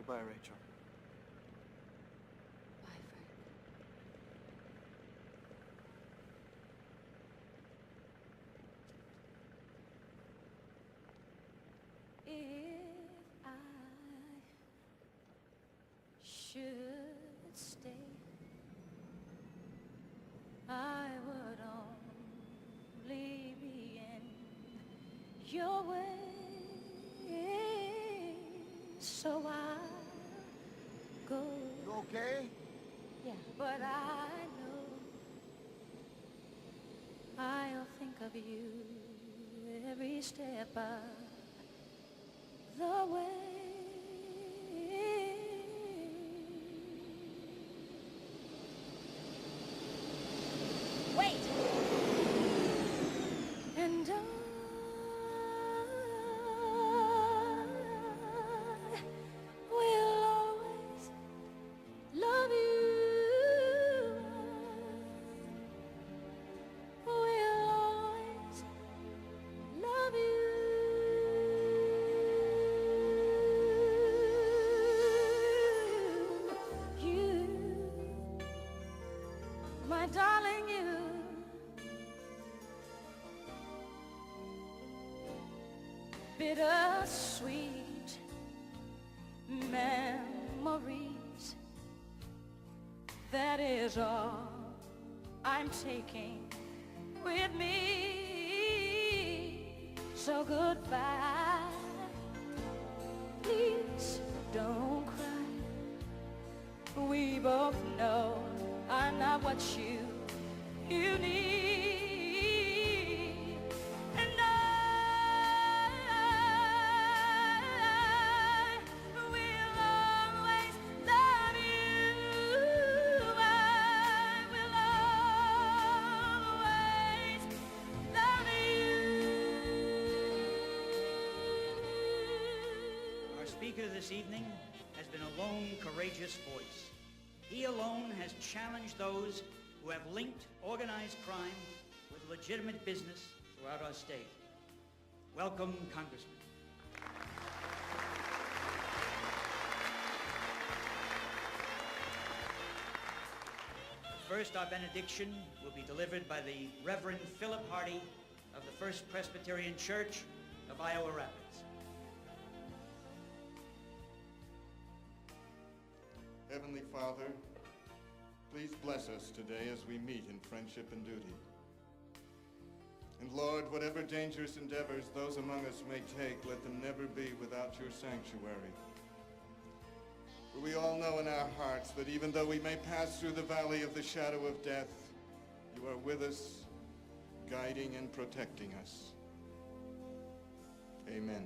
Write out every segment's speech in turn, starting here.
Goodbye, Rachel. Bye, Frank. If I should stay, I would only be in your way. So I'll go. You okay? Yeah, but I know I'll think of you every step of the way. Wait! And I will always love you. Will always love you. You, my darling, you. Bittersweet memories. That is all I'm taking with me. So goodbye. Please don't cry. We both know I'm not what you need. And I will always love you. I will always love you. Our speaker this evening has been a lone, courageous voice. He alone has challenged those who have linked organized crime with legitimate business throughout our state. Welcome, Congressman. First, our benediction will be delivered by the Reverend Philip Hardy of the First Presbyterian Church of Iowa Rapids. Heavenly Father, please bless us today as we meet in friendship and duty. And Lord, whatever dangerous endeavors those among us may take, let them never be without your sanctuary. For we all know in our hearts that even though we may pass through the valley of the shadow of death, you are with us, guiding and protecting us. Amen.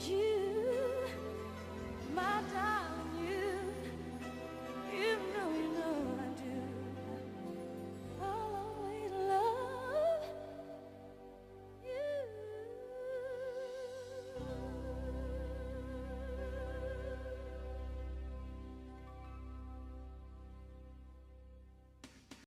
You